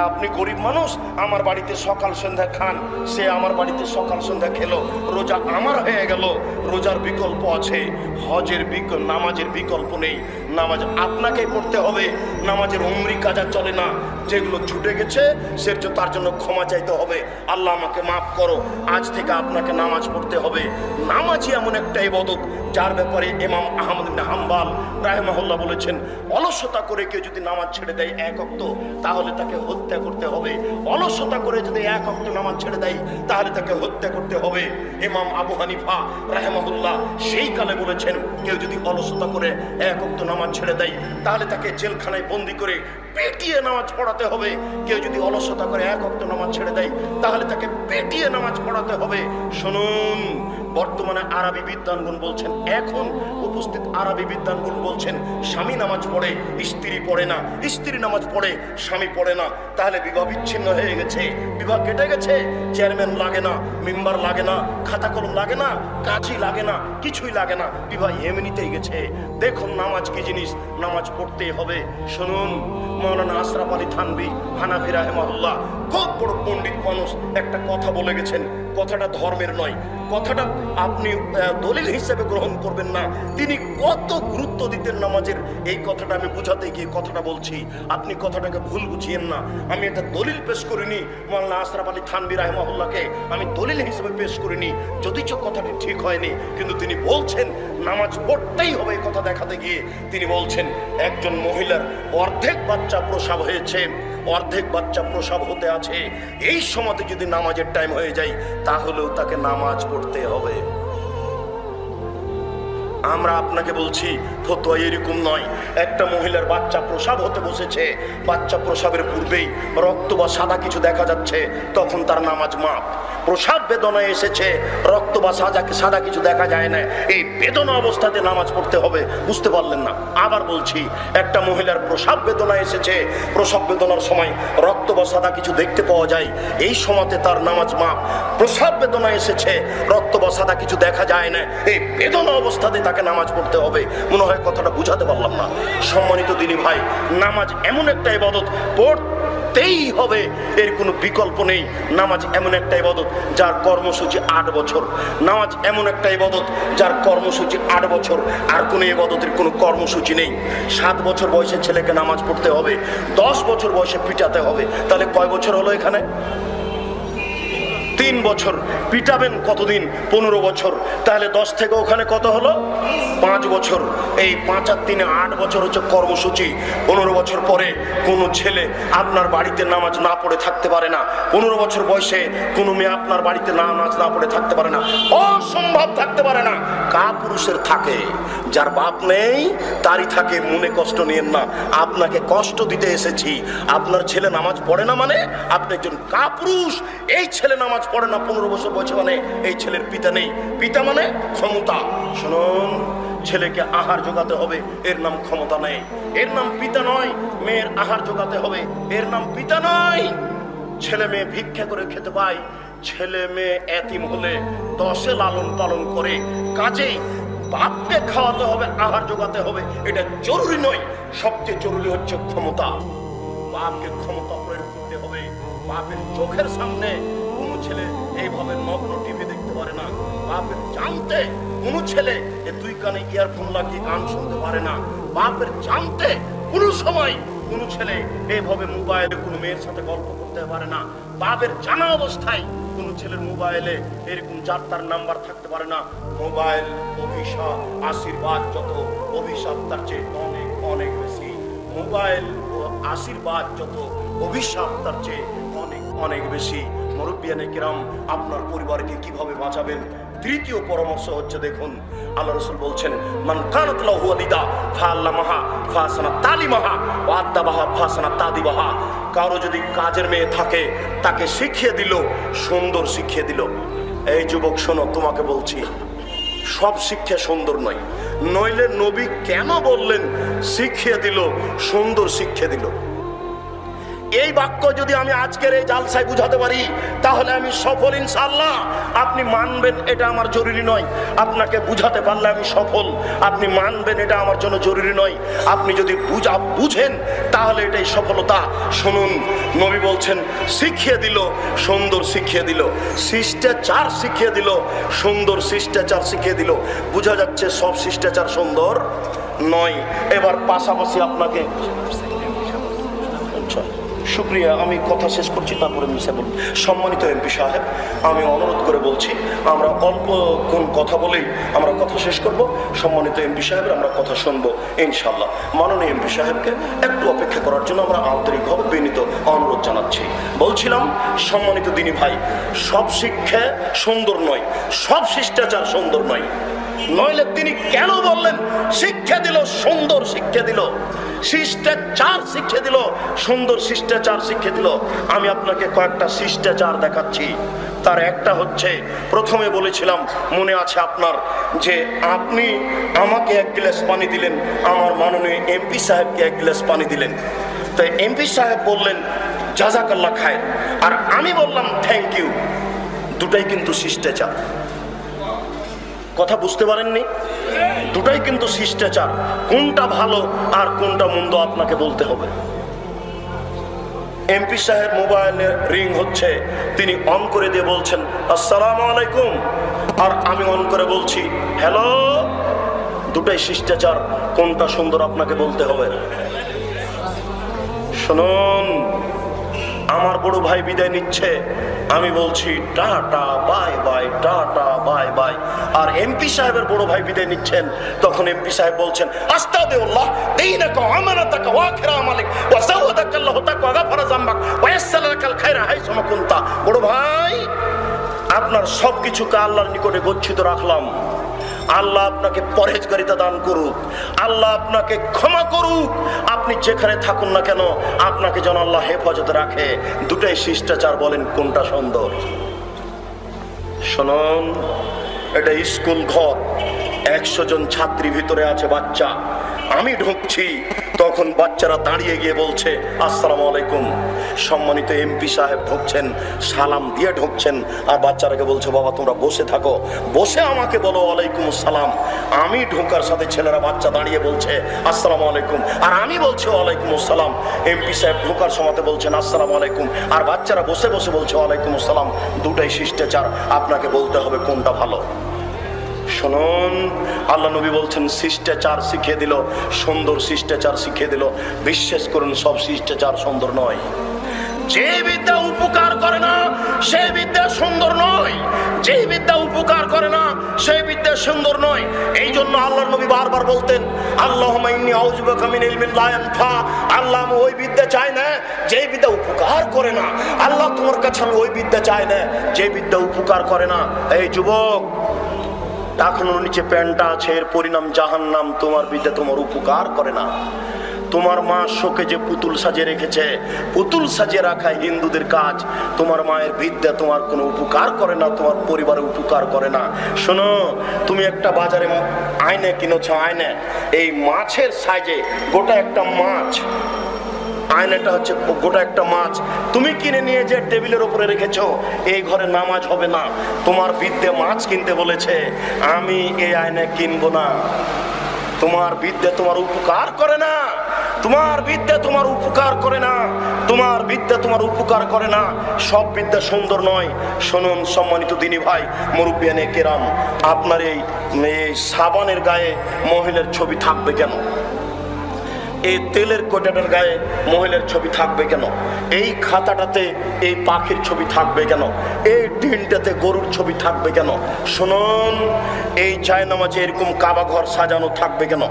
আপনি গরিব মানুষ, আমার বাড়িতে সকাল সন্ধ্যা খান, সে আমার বাড়িতে সকাল সন্ধ্যা খেলো, রোজা আমার হয়ে গেল। রোজার বিকল্প আছে, হজের নামাজের বিকল্প নেই। নামাজ আপনাকেই পড়তে হবে। নামাজের উমরি কাজা চলে না, যেগুলো ছুটে গেছে তার জন্য ক্ষমা চাইতে হবে। আল্লাহ আমাকে মাফ করো, আজ থেকে আপনাকে নামাজ পড়তে হবে। নামাজই এমন একটা ইবাদত যার ব্যাপারে ইমাম আহমদ ইবনে হাম্বল রাহিমাহুল্লাহ বলেছেন, অলসতা করে কেউ যদি নামাজ ছেড়ে দেয় 1 ওয়াক্ত, তাহলে তাকে হত্যা করতে হবে। অলসতা করে যদি 1 ওয়াক্ত নামাজ ছেড়ে দেয়, তাহলে তাকে হত্যা করতে হবে। ইমাম আবু হানিফা রাহিমাহুল্লাহ সেই কালে বলেছেন, কেউ যদি অলসতা করে 1 ওয়াক্ত নামাজ ছেড়ে দেয়, তাহলে তাকে জেলখানায় বন্দি করে পেটিয়ে নামাজ পড়াতে হবে। কেউ যদি অলসতা করে 1 ওয়াক্ত নামাজ ছেড়ে দেয়, তাহলে তাকে পেটিয়ে নামাজ পড়াতে হবে। শুনুন, বর্তমানে আরবি বিদ্বানগণ বলছেন, এখন উপস্থিত আরবি বিদ্বানগণ বলছেন, স্বামী নামাজ পড়ে, স্ত্রী পড়ে না, স্ত্রী নামাজ পড়ে, স্বামী পড়ে না। তাহলে বিবাহ বিচ্ছিন্ন হয়ে গেছে, বিবাহ কেটে গেছে। চেয়ারম্যান লাগে না, মেম্বার লাগে না, খাতা কলম লাগে না, কাজই লাগে না, কিছুই লাগে না, বিবাহ এমনিতেই গেছে। দেখুন নামাজ কি জিনিস, নামাজ পড়তেই হবে। শুনুন, মাওলানা আশরাফ আলী থানভী হানাফি রাহিমাহুল্লাহ খুব বড় পণ্ডিত মানুষ, একটা কথা বলে গেছেন। কথাটা ধর্মের নয়, কথাটা আপনি দলিল হিসেবে গ্রহণ করবেন না। তিনি কত গুরুত্ব দিতেন নামাজের, এই কথাটা আমি বুঝাতে গিয়ে কথাটা বলছি, আপনি কথাটাকে ভুল বুঝিয়েন না। আমি এটা দলিল পেশ করিনি, মাওলানা আশরাফ আলী থানভী রাহিমাহুল্লাহকে আমি দলিল হিসেবে পেশ করিনি, যদিচ কথাটি ঠিক হয়নি, কিন্তু তিনি বলছেন নামাজ পড়তেই হবে। এই কথা দেখাতে গিয়ে তিনি বলছেন, একজন মহিলার অর্ধেক বাচ্চা প্রসব হয়েছে, অর্ধেক বাচ্চা প্রসব হতে আছে, এই সময়তে যদি নামাজের টাইম হয়ে যায়, তাহলেও তাকে নামাজ পড়তে হবে। আমরা আপনাকে বলছি ফতোয়া এরকম নয়। একটা মহিলার বাচ্চা প্রসব হতে বসেছে, বাচ্চা প্রসবের পূর্বেই রক্ত বা সাদা কিছু দেখা যাচ্ছে, তখন তার নামাজ মাপ। প্রসব বেদনায় এসেছে, রক্ত বা সাদা কিছু দেখা যায় না, এই বেদনা অবস্থাতে নামাজ পড়তে হবে। বুঝতে পারলেন না? আবার বলছি, একটা মহিলার প্রসব বেদনা এসেছে, প্রসব বেদনার সময় রক্ত বা সাদা কিছু দেখতে পাওয়া যায়, এই সময়তে তার নামাজ মাপ। প্রসব বেদনা এসেছে, রক্ত বা সাদা কিছু দেখা যায় না, এই বেদনা অবস্থাতে তাকে নামাজ পড়তে হবে। মনে হয় কথাটা বুঝাতে পারলাম না। সম্মানিত দিনী ভাই, নামাজ এমন একটা ইবাদত, পড়তেই হবে, এর কোনো বিকল্প নেই। নামাজ এমন একটা ইবাদত যার কর্মসূচি 8 বছর। নামাজ এমন একটা ইবাদত যার কর্মসূচি 8 বছর, আর কোনো ইবাদতের কোনো কর্মসূচি নেই। 7 বছর বয়সে ছেলেকে নামাজ পড়তে হবে, 10 বছর বয়সে পিটাতে হবে। তাহলে কয় বছর হলো এখানে? 3 বছর। পিটাবেন কতদিন? 15 বছর। তাহলে 10 থেকে ওখানে কত হলো? 5 বছর। এই 5 আর 3 8 বছর হচ্ছে কর্মসূচি। 15 বছর পরে কোনো ছেলে আপনার বাড়িতে নামাজ না পড়ে থাকতে পারে না। 15 বছর বয়সে কোনো মেয়ে আপনার বাড়িতে নামাজ না পড়ে থাকতে পারে না, অসম্ভব থাকতে পারে না। কাপুরুষের থাকে, যার বাপ নেই তারই থাকে। মনে কষ্ট নিয়েন না, আপনাকে কষ্ট দিতে এসেছি। আপনার ছেলে নামাজ পড়ে না মানে আপনি একজন কাপুরুষ। এই ছেলে নামাজ পড়ে না 15 বছর বয়সে মানে এই ছেলের পিতা নেই। পিতা মানে ক্ষমতা। শুনুন, ছেলেকে আহার জোগাতে হবে, এর নাম ক্ষমতা নেই, এর নাম পিতা নয়। মেয়ের আহার জোগাতে হবে, এর নাম পিতা নয়। ছেলে মেয়ে ভিক্ষা করে খেতে পায়, ছেলে মেয়ে এতিম হলে 10-এ লালন পালন করে। কাজেই বাপকে খাওয়াতে হবে, আহার জোগাতে হবে, এটা জরুরি নয়। সবচেয়ে জরুরি হচ্ছে ক্ষমতা। বাপকে ক্ষমতা প্রয়োগ করতে হবে। বাপের চোখের সামনে কোনো ছেলে এইভাবে নগ্ন টিভি দেখতে পারে না। বাপের জানতে কোনো ছেলে 2 কানে ইয়ারফোন লাগিয়ে গান শুনতে পারে না। বাপের জানতে কোনো সময় কোনো ছেলে এইভাবে মোবাইলে কোনো মেয়ের সাথে গল্প করতে পারে না। বাপের জানা অবস্থায় কোনো ছেলের মোবাইলে এরকম যাত্রার নাম্বার থাকতে পারে না। মোবাইল অভিশাপ, আশীর্বাদ যত, অভিশাপ তার চেয়ে অনেক অনেক বেশি। মোবাইল ও আশীর্বাদ যত, অভিশাপ তার চেয়ে অনেক অনেক বেশি। মুরব্বিয়ানে কিরাম, আপনার পরিবারকে কিভাবে বাঁচাবেন? তৃতীয় পরামর্শ হচ্ছে, দেখুন আল্লাহ রাসূল বলছেন, মান কানাত লাহু ওয়ালিদা ফাআল্লামাহা ফাহসানা তালিমাহা ওয়া আদাবাহা ফাহসানা তাদিবাহা। কারো যদি কাজের মেয়ে থাকে, তাকে শিখিয়ে দিল, সুন্দর শিখিয়ে দিল। এই যুবক শোনো, তোমাকে বলছি, সব শিক্ষা সুন্দর নয়। নইলে নবী কেন বললেন শিখিয়ে দিল, সুন্দর শিখিয়ে দিল। এই বাক্য যদি আমি আজকের এই জালসায় বুঝাতে পারি তাহলে আমি সফল ইনশাআল্লাহ। আপনি মানবেন এটা আমার জরুরি নয়, আপনাকে বুঝাতে পারলে আমি সফল। আপনি মানবেন এটা আমার জন্য জরুরি নয়, আপনি যদি বুঝেন তাহলে এটাই সফলতা। শুনুন, নবী বলছেন শিখিয়ে দিল, সুন্দর শিখিয়ে দিল, শিষ্টাচার শিখিয়ে দিল, সুন্দর শিষ্টাচার শিখিয়ে দিল। বোঝা যাচ্ছে সব শিষ্টাচার সুন্দর নয়। এবার পাশাপাশি আপনাকে শুক্রিয়া, আমি কথা শেষ করছি, তারপরে মিশে বলুন। সম্মানিত এমপি সাহেব, আমি অনুরোধ করে বলছি, আমরা অল্প কোন কথা বলেই আমরা কথা শেষ করব। সম্মানিত এমপি সাহেবের আমরা কথা শুনবো ইনশাল্লাহ। মাননীয় এমপি সাহেবকে একটু অপেক্ষা করার জন্য আমরা আন্তরিকভাবে বিনীত অনুরোধ জানাচ্ছি। বলছিলাম, সম্মানিত দিনী ভাই, সব শিক্ষা সুন্দর নয়, সব শিষ্টাচার সুন্দর নয়। নইলে তিনি কেন বললেন শিক্ষা দিল, সুন্দর শিক্ষা দিল, শিষ্টাচার শিক্ষা দিল, সুন্দর শিষ্টাচার শিক্ষা দিল। আমি আপনাকে কয়েকটা শিষ্টাচার দেখাচ্ছি। তার একটা হচ্ছে, প্রথমে বলেছিলাম মনে আছে আপনার, যে আপনি আমাকে এক গ্লাস পানি দিলেন, আমার মাননীয় এমপি সাহেবকে এক গ্লাস পানি দিলেন। তাই এমপি সাহেব বললেন জাযাকাল্লাহ খায়ের, আর আমি বললাম থ্যাংক ইউ। দুটাই কিন্তু শিষ্টাচার। কথা বুঝতে পারেননি? দুটাই কিন্তু শিষ্টাচার। কোনটা ভালো আর কোনটা মন্দ আপনাকে বলতে হবে। এমপি সাহেব মোবাইলে রিং হচ্ছে, তিনি অন করে দিয়ে বলছেন আসসালামু আলাইকুম, আর আমি অন করে বলছি হ্যালো। দুটাই শিষ্টাচার, কোনটা সুন্দর আপনাকে বলতে হবে। শুনুন, আমার বড় ভাই বিদায় নিচ্ছে, আমি বলছি tata bye bye, tata bye bye. আর এমপি সাহেবের বড় ভাই বিদায় নিচ্ছেন, তখন এমপি সাহেব বলছেন আস্তাগফিরুল্লাহ দীনাকা ওয়া আমানাতাকা ওয়া কিরামালিক ওয়া যাওয়াদাকাল্লাহু তাকা ওয়া গাফারা যামবাক ওয়া ইয়াসসালাকাল খায়রা হাইসুমা কুনতা। বড় ভাই, আপনার সবকিছুকে আল্লাহর নিকটে গচ্ছিত রাখলাম। আল্লাহ আপনাকে পরহেজগারিতা দান করুক, আল্লাহ আপনাকে ক্ষমা করুক। আপনি যেখানে থাকুন না কেন, আপনাকে যেন আল্লাহ হেফাজতে রাখে। দুটাই শিষ্টাচার, বলেন কোনটা সুন্দর? শুনুন, এটা স্কুল ঘর, 100 জন ছাত্রী ভিতরে আছে, বাচ্চা। আমি ঢুকছি, তখন বাচ্চারা দাঁড়িয়ে গিয়ে বলছে আসসালামু আলাইকুম। সম্মানিত এমপি সাহেব ঢুকছেন, সালাম দিয়ে ঢুকছেন, আর বাচ্চারাকে বলছে বাবা তোমরা বসে থাকো, বসে আমাকে বলো ওয়ালাইকুম আসসালাম। আমি ঢোকার সাথে ছেলেরা, বাচ্চা দাঁড়িয়ে বলছে আসসালামু আলাইকুম, আর আমি বলছি ওয়ালাইকুম আসসালাম। এমপি সাহেব ঢোকার সময় বলছেন আসসালামু আলাইকুম, আর বাচ্চারা বসে বসে বলছে ওয়ালাইকুম আসসালাম। দুটাই শিষ্টাচার, আপনাকে বলতে হবে কোনটা ভালো। শুনুন, আল্লাহ নবী বলছেন শিষ্টাচার শিখিয়ে দিল, সুন্দর শিষ্টাচার শিখিয়ে দিল। বিশ্বাস করুন, সব শিষ্টাচার সুন্দর নয়। যে বিদ্যা উপকার করে না সে বিদ্যা সুন্দর নয়, যে বিদ্যা উপকার করে না সেই বিদ্যা সুন্দর নয়। এই জন্য আল্লাহর নবী বারবার বলতেন আল্লাহুম্মা ইন্নী আউযু বিকা মিন ইলমিন লা ইয়ানফা। আল্লাহ, আমি ওই বিদ্যা চাই না যে বিদ্যা উপকার করে না। আল্লাহ, তোমার কাছে আমি ওই বিদ্যা চাই না যে বিদ্যা উপকার করে না। এই যুবক, টাকনুর নিচে প্যান্টটা আছে, এর পরিণাম জাহান্নাম। তোমার বিদ্যা তোমার উপকার করে না। তোমার মা শোকে যে পুতুল সাজিয়ে রেখেছে, পুতুল সাজিয়ে রাখা হিন্দুদের কাজ। তোমার মায়ের বিদ্যা তোমার কোনো উপকার করে না, তোমার পরিবারের উপকার করে না। শোনো, তুমি একটা বাজারে আয়না কিনেছ, আয়না এই মাছের সাইজে গোটা একটা মাছ, আয়নাটা হচ্ছে গোটা একটা মাছ, তুমি কিনে নিয়ে যে টেবিলের উপরে রেখেছো, এই ঘরে নামাজ হবে না। তোমার বিদ্যা মাছ কিনতে বলেছে, আমি এই আয়না কিনবো না। তোমার বিদ্যা তোমার উপকার করে না, তোমার বিদ্যা তোমার উপকার করে না, তোমার বিদ্যা তোমার উপকার করে না। সব বিদ্যা সুন্দর নয়। শুনুন সম্মানিত দিনী ভাই, মুরব্বিয়ানে কেরাম, আপনার এই সাবানের গায়ে মহিলার ছবি থাকবে কেন? এই তেলের কোটাটার গায়ে মহিলার ছবি থাকবে কেন? এই খাতাটাতে এই পাখির ছবি থাকবে কেন? এই টিনটাতে গরুর ছবি থাকবে কেন? শুনুন, এই জায়নামাজে এরকম কাবা ঘর সাজানো থাকবে কেন?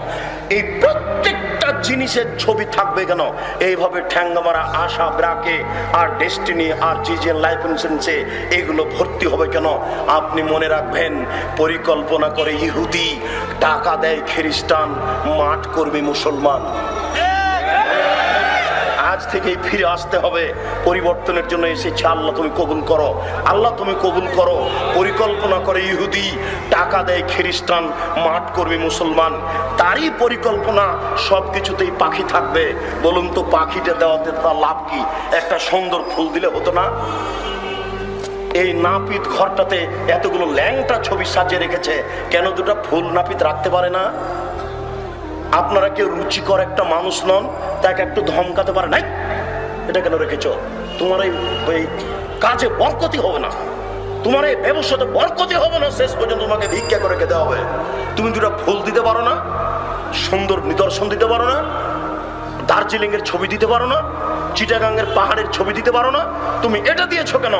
এই প্রত্যেকটা জিনিসের ছবি থাকবে কেন? এইভাবে ঠ্যাঙ্গামারা আশা, ব্রাকে আর ডেস্টিনি আর জিজিএন লাইফ ইন্স্যুরেন্সে এগুলো ভর্তি হবে কেন? আপনি মনে রাখবেন, পরিকল্পনা করে ইহুদি, টাকা দেয় খ্রিস্টান, মাঠ কর্মী মুসলমান। আজ থেকেই ফিরে আসতে হবে। পরিবর্তনের জন্য এসেছে, আল্লাহ তুমি কবুল করো, আল্লাহ তুমি কবুল করো। পরিকল্পনা করে ইহুদি, টাকা দেয় খ্রিস্টান, মাঠ কর্মী মুসলমান, তারই পরিকল্পনা সব কিছুতেই পাখি থাকবে। বলুন তো পাখিটা দেওয়াতে তার লাভ কি? একটা সুন্দর ফুল দিলে হতো না? এই নাপিত ঘরটাতে এতগুলো ল্যাংটা ছবি সাজিয়ে রেখেছে, কেন দুটো ফুল নাপিত রাখতে পারে না? আপনারা কেউ রুচিকর একটা মানুষ নন, তাকে একটু ধমকাতে পারে নাই, এটা কেন রেখেছো? তোমার এই কাজে বরকতি হবে না, তোমার এই ব্যবসাতে বরকতি হবে না, শেষ পর্যন্ত তোমাকে ভিক্ষা করে খেতে হবে। তুমি দুটো ফুল দিতে পারো না? সুন্দর নিদর্শন দিতে পারো না? দার্জিলিং এর ছবি দিতে পারো না? চিটাগাঙ্গের পাহাড়ের ছবি দিতে পারো না? তুমি এটা দিয়েছো কেন?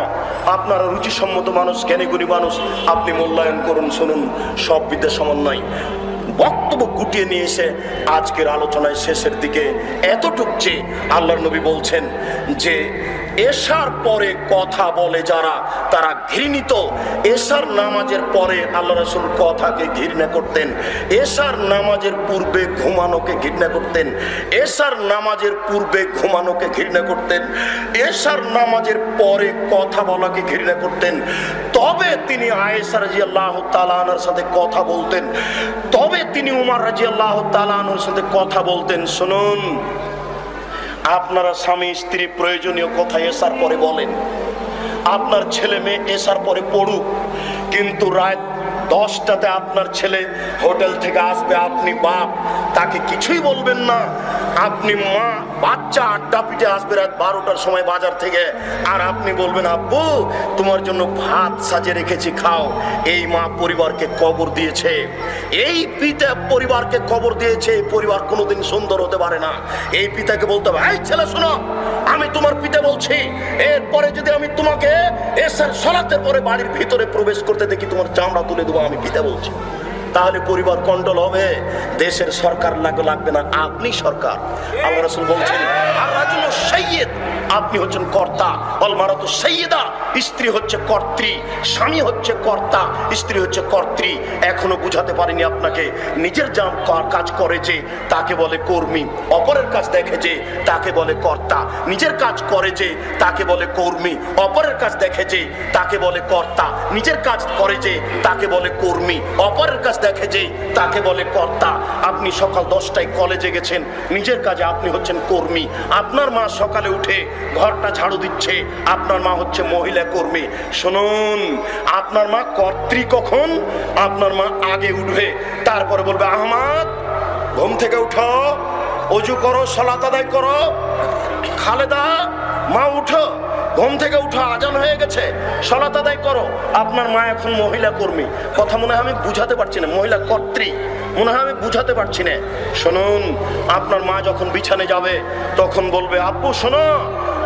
আপনারা রুচিসম্মত মানুষ, জ্ঞানীগুণী মানুষ, আপনি মূল্যায়ন করুন। শুনুন, সব বিদ্যা সমান নয়। বক্তব্য গুটিয়ে নিয়ে এসে আজকের আলোচনায় শেষের দিকে এতটুক যে আল্লাহর নবী বলছেন যে এশার পরে কথা বলে যারা, তারা ঘৃণিত। এশার নামাজের পরে আল্লাহ রাসূল কথাকে ঘৃণা করতেন, এশার নামাজের পূর্বে ঘুমানোকে ঘৃণা করতেন, এশার নামাজের পূর্বে ঘুমানোকে ঘৃণা করতেন, এশার নামাজের পরে কথা বলাকে ঘৃণা করতেন। তবে তিনি আয়েশা রাদিয়াল্লাহু তাআলা আনহার সাথে কথা বলতেন, তবে তিনি উমর রাদিয়াল্লাহু তাআলা আনহুর সাথে কথা বলতেন। শুনুন, আপনারা স্বামী স্ত্রী প্রয়োজনীয় কথা এসার পরে বলেন, আপনার ছেলে মেয়ে এসার পরে পড়ুক, কিন্তু রাত 10টাতে আপনার ছেলে হোটেল থেকে আসবে, আপনি বাপ, তাকে কিছুই বলবেন না। আপনি মা, বাচ্চা আড্ডা পিঠে আসবে রাত 12টার সময় বাজার থেকে, আর আপনি বলবেন আব্বু তোমার জন্য ভাত সাজিয়ে রেখেছি খাও। এই মা পরিবারকে কবর দিয়েছে, এই পিতা পরিবারকে কবর দিয়েছে। এই পরিবার কোনোদিন সুন্দর হতে পারে না। এই পিতাকে বলতে হবে, এই ছেলে শোনো, আমি তোমার পিতা বলছি, এরপরে যদি আমি তোমাকে এসার সালাতের পরে বাড়ির ভিতরে প্রবেশ করতে দেখি, তোমার চামড়া তুলে দেবো, আমি পিতা বলছি। তাহলে পরিবার কন্ট্রোল হবে। দেশের সরকার লাগবে না, আপনি সরকার। আল্লাহ রাসূল বলছেন আর রাজুলু সাইয়্যিদ, আপনি হচ্ছেন কর্তা, অল মারাতু সাইয়্যিদা, স্ত্রী হচ্ছে কর্ত্রী, স্বামী হচ্ছে কর্তা, স্ত্রী হচ্ছে কর্ত্রী। এখনো বুঝাতে পারিনি আপনাকে। নিজের যা কাজ করে যে তাকে বলে কর্মী, অপরের কাজ দেখে যে তাকে বলে কর্তা। নিজের কাজ করে যে তাকে বলে কর্মী, অপরের কাজ দেখে যে তাকে বলে কর্তা। নিজের কাজ করে যে তাকে বলে কর্মী, অপরের কাজ দেখে যে তাকে বলে কর্তা। আপনি সকাল 10টায় কলেজে গেছেন, নিজের কাজে আপনি হচ্ছেন কর্মী। আপনার মা সকালে উঠে ঘরটা ঝাড়ু দিচ্ছে, আপনার মা হচ্ছে মহিলা কর্মী। শুনুন, আপনার মা কর্ত্রী কখন? আপনার মা আগে উঠবে, তারপরে বলবে আহমদ ঘুম থেকে উঠো, ওযু করো, সালাত আদায় করো। খালেদা মা উঠো, ঘুম থেকে উঠো, আজান হয়ে গেছে, সালাত আদায় করো। আপনার মা এখন মহিলা কর্মী। কথা মনে হয় আমি বুঝাতে পারছি না, মহিলা কর্ত্রী মনে হয় আমি বুঝাতে পারছি না। শুনুন, আপনার মা যখন বিছানে যাবে তখন বলবে আব্বু শোনো,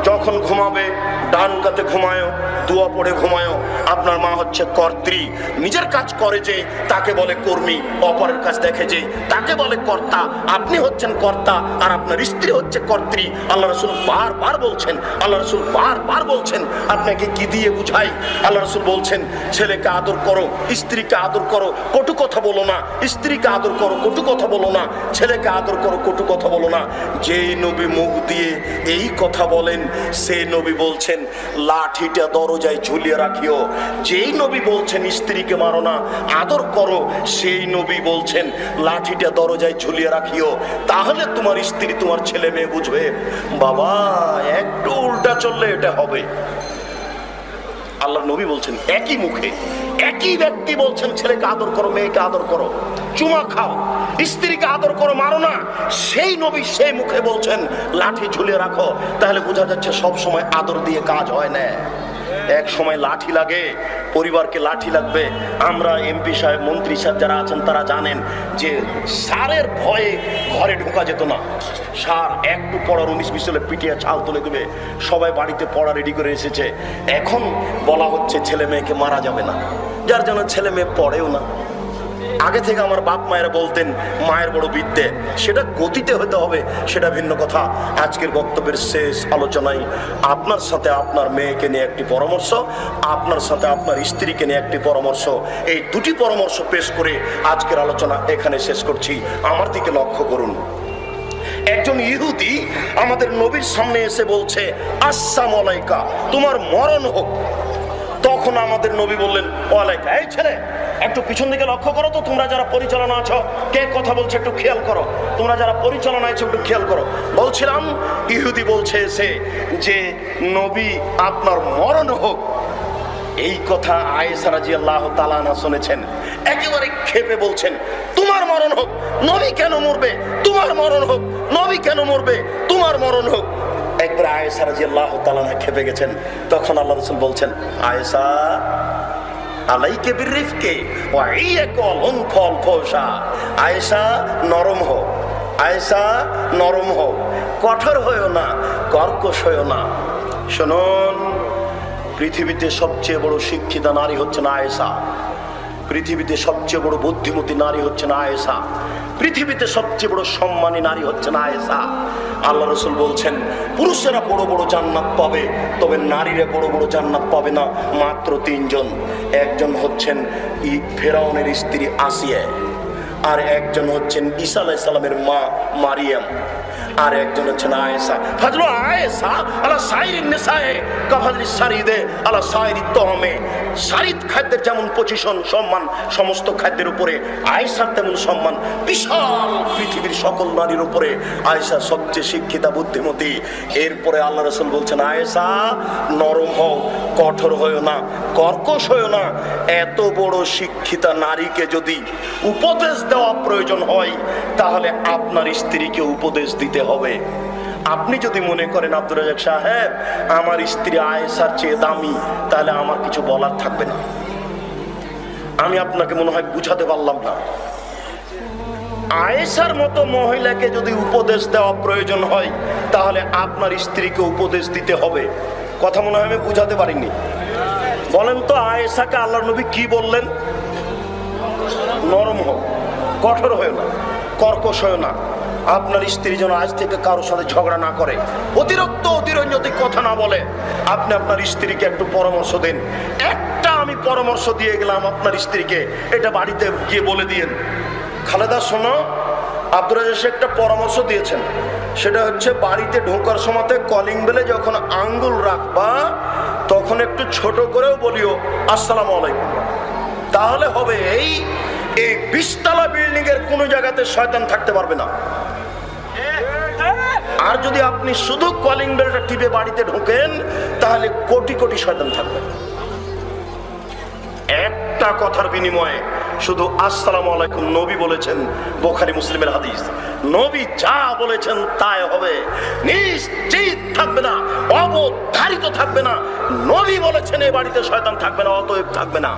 যখন ঘুমাবে ডান কাতে ঘুমায়ো, দোয়া পড়ে ঘুমায়ো। আপনার মা হচ্ছে কর্ত্রী, নিজের কাজ করে যে তাকে বলে কর্মী, অপরের কাজ দেখে যে তাকে বলে কর্তা। আপনি হচ্ছেন কর্তা, আর আপনার স্ত্রী হচ্ছে কর্ত্রী। আল্লাহ রাসূল বারবার বলছেন, আল্লাহ রাসূল বারবার বলছেন, আপনাকে কি দিয়ে বুঝাই? আল্লাহ রাসূল বলছেন ছেলেকে আদর করো, স্ত্রীকে আদর করো, কটু কথা বলো না। স্ত্রীকে আদর করো, কটু কথা বলো না। ছেলেকে আদর করো, কটু কথা বলো না। যেই নবী মুখ দিয়ে এই কথা বলেন, সেই নবী বলছেন লাঠিটা দরজায় ঝুলিয়ে রাখিও। যেই নবী বলছেন স্ত্রীকে মারো না, আদর করো, সেই নবী বলছেন লাঠিটা দরজায় ঝুলিয়ে রাখিও। তাহলে তোমার স্ত্রী, তোমার ছেলে মেয়ে বুঝবে বাবা একটু উল্টা চললে এটা হবে। আল্লাহর নবী বলছেন একই মুখে, একই ব্যক্তি বলছেন ছেলেকে আদর করো, মেয়েকে আদর করো, চুমা খাও, স্ত্রীকে আদর করো, মারো না। সেই নবী সেই মুখে বলছেন লাঠি ঝুলিয়ে রাখো। তাহলে বোঝা যাচ্ছে সব সময় আদর দিয়ে কাজ হয় না, এক সময় লাঠি লাগে, পরিবারকে লাঠি লাগবে। আমরা এমপি সাহেব, মন্ত্রী সাহেব যারা আছেন তারা জানেন যে সারের ভয়ে ঘরে ঢোকা যেত না। সার একটু পড়ার 19-20 হলে পিটিয়ে ছাল তুলে দেবে। সবাই বাড়িতে পড়া রেডি করে এসেছে। এখন বলা হচ্ছে ছেলে মেয়েকে মারা যাবে না, যার জন্য ছেলে মেয়ে পড়েও না। আগে থেকে আমার বাপ মায়েরা বলতেন মায়ের বড় বিদ্যে, সেটা গতিতে হতে হবে, সেটা ভিন্ন কথা। আজকের বক্তব্যের শেষ আলোচনায় আপনার সাথে আপনার মেয়েকে নিয়ে একটি পরামর্শ, আপনার সাথে আপনার স্ত্রীকে নিয়ে একটি পরামর্শ, এই দুটি পরামর্শ পেশ করে আজকের আলোচনা এখানে শেষ করছি। আমার দিকে লক্ষ্য করুন। একজন ইহুদি আমাদের নবীর সামনে এসে বলছে আসসালামু আলাইকা, তোমার মরণ হোক। তখন আমাদের নবী বললেন ওয়ালাইকা। এই ছেলে, একটু পিছন দিকে লক্ষ্য করো তো, তোমরা যারা পরিচালনা আছো কে কথা বলছে একটু খেয়াল করো, তোমরা যারা পরিচালনা আছো একটু খেয়াল করো। বলছিলাম ইহুদি বলছে এসে যে নবী আপনার মরণ হোক। এই কথা আয়েশা রাদিয়াল্লাহু তাআলা আনহা শুনেছেন, একেবারে ক্ষেপে বলছেন তোমার মরণ হোক, নবী কেন মরবে? তোমার মরণ হোক, নবী কেন মরবে? তোমার মরণ হোক। একবার আয়েশা রাদিয়াল্লাহু তাআলা আনহা ক্ষেপে গেছেন। তখন আল্লাহ রাসূল বলছেন আয়েশা আলাইকে বিরিফকে ওয়া ইয়াকুল উনফল ফওশা, আয়েশা নরম হও, আয়েশা নরম হও, কঠোর হয়ো না, কর্কশ হয়ো না। শুনুন, পৃথিবীতে সবচেয়ে বড় শিক্ষিতা নারী হচ্ছেন আয়েশা, পৃথিবীতে সবচেয়ে বড় বুদ্ধিমতী নারী হচ্ছেন আয়েশা, পৃথিবীতে সবচেয়ে বড় সম্মানী নারী হচ্ছেন আয়েশা। আল্লাহ রাসূল বলছেন পুরুষেরা বড় বড় জান্নাত পাবে, তবে নারীরা বড় বড় জান্নাত পাবে না, মাত্র তিনজন। একজন হচ্ছেন ফেরাউনের স্ত্রী আসিয়া, আর একজন হচ্ছেন ঈসা আলাইহিস সালামের মা মারিয়াম, আর একজন হচ্ছেন আয়েশা। ফাজলু আয়েশা আলা সাইরিন নিসায়ে কাফাজলি সারিদে আলা সাইরি তহমে। সারিদ খাদ্যের যেমন পজিশন সম্মান সমস্ত খাদ্যের উপরে, আয়েশার তেমন সম্মান বিশাল পৃথিবীর সকল নারীর উপরে। আয়েশা সবচেয়ে শিক্ষিতা বুদ্ধিমতী। এরপরে আল্লাহ রাসূল বলছেন আয়েশা নরম হও, কঠোর হয়ো না, কর্কশ হয়ো না। এত বড় শিক্ষিতা নারীকে যদি উপদেশ দেওয়া প্রয়োজন হয় তাহলে আপনার স্ত্রীকে উপদেশ দিতে হবে। আপনি যদি মনে করেন আব্দুর রাজ্জাক সাহেব আমার স্ত্রী আয়েশার চেয়ে দামি, তাহলে আমার কিছু বলার থাকবে না। আমি আপনাকে মনে হয় বুঝাতে পারলাম না। আয়েশার মতো মহিলাকে যদি উপদেশ দেওয়া প্রয়োজন হয় তাহলে আপনার স্ত্রীকে উপদেশ দিতে হবে। কথা মনে হয় আমি বুঝাতে পারিনি। বলেন তো আয়েশাকে আল্লাহর নবী কি বললেন? নরম হোক, কঠোর হয়েও না, কর্কশ হয়েও না। আপনার স্ত্রী যেন আজ থেকে কারোর সাথে ঝগড়া না করে, অতিরিক্ত অতিরঞ্জিত কথা না বলে। আপনি আপনার স্ত্রীকে একটু পরামর্শ দেন। একটা আমি পরামর্শ দিয়ে গেলাম আপনার স্ত্রীকে, এটা বাড়িতে গিয়ে বলে দিয়েন। খালেদা শোনো, আব্দুর রাজ্জাক একটা পরামর্শ দিয়েছেন, সেটা হচ্ছে বাড়িতে ঢোকার সময়তে কলিং বেলে যখন আঙ্গুল রাখবা তখন একটু ছোট করেও বলিও আসসালামু আলাইকুম। তাহলে হবে এই 20 তলা বিল্ডিং এর কোন জায়গাতে শয়তান থাকতে পারবে না। আর যদি আপনি শুধু কলিং বেলটা টিপে বাড়িতে ঢোকেন তাহলে কোটি কোটি শয়তান থাকবে। একটা কথার বিনিময়ে শুধু আসসালামু আলাইকুম নবী বলেছেন, বুখারী মুসলিমের হাদিস। নবী যা বলেছেন তাই হবে, নিশ্চিত থাকবে না, অবধারিত থাকবে না। নবী বলেছেন এই বাড়িতে শয়তান থাকবে না, অতএব থাকবে না।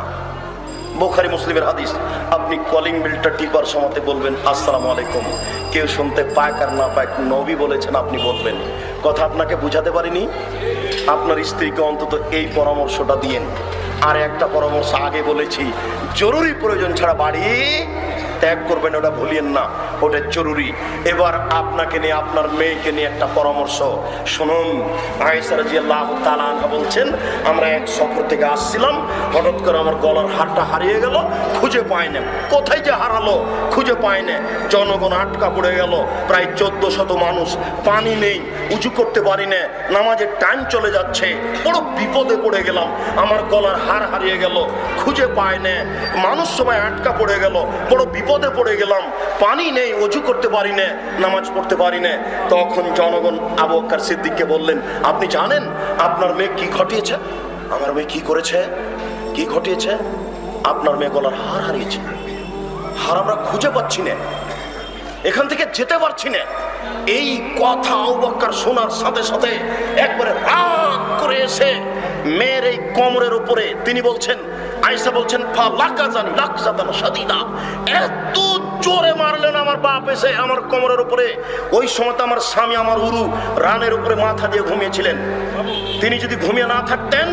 বুখারী মুসলিমের হাদিস। আপনি কলিং বেলটা টিপার সময়তে বলবেন আসসালামু আলাইকুম। কেউ শুনতে পাক আর না পাক, নবী বলেছেন আপনি বলবেন। কথা আপনাকে বুঝাতে পারিনি? আপনার স্ত্রীকে অন্তত এই পরামর্শটা দিয়েন। আর একটা পরামর্শ আগে বলেছি, জরুরি প্রয়োজন ছাড়া বাড়ি ত্যাগ করবেন, ওটা ভুলিয়েন না, ওটা জরুরি। এবার আপনাকে নিয়ে আপনার মেয়েকে নিয়ে একটা পরামর্শ শুনুন। আয়েশা রাদিয়াল্লাহু তাআলা আনহা বলছেন আমরা এক সফর থেকে আসছিলাম, হঠাৎ করে আমার গলার হারটা হারিয়ে গেল, খুঁজে পাই না। কোথায় যে হারালো খুঁজে পাই না। জনগণ আটকা পড়ে গেল, প্রায় 1400 মানুষ, পানি নেই, উঁচু করতে পারি না, নামাজের টাইম চলে যাচ্ছে, বড় বিপদে পড়ে গেলাম। আমার গলার হার হারিয়ে গেল, খুঁজে পাই না, মানুষ সবাই আটকা পড়ে গেল, বড় বিপদে পড়ে গেলাম, পানি নেই, অজু করতে পারি না, নামাজ পড়তে পারি না। তখন জনগণ আবু বকর সিদ্দিককে বললেন আপনি জানেন আপনার মেয়ে কি ঘটিয়েছে? আমার মেয়ে কি করেছে? কি ঘটিয়েছে? আপনার মেয়ে গলার হার হারিয়েছে, হার আমরা খুঁজে পাচ্ছি না, এখান থেকে যেতে পারছি না। এই কথা আবু বকর শোনার সাথে সাথে একবারে রাগ করে এসে মেয়ের এই কোমরের উপরে তিনি বলছেন, আয়েশা বলছেন ফা লাকাজানি লাকজাতান শাদীদা, এত জোরে মারলেন আমার বাপ এসে আমার কোমরের উপরে। ওই সময় আমার স্বামী আমার উরু রানের উপরে মাথা দিয়ে ঘুমিয়েছিলেন। তিনি যদি ঘুমিয়ে না থাকতেন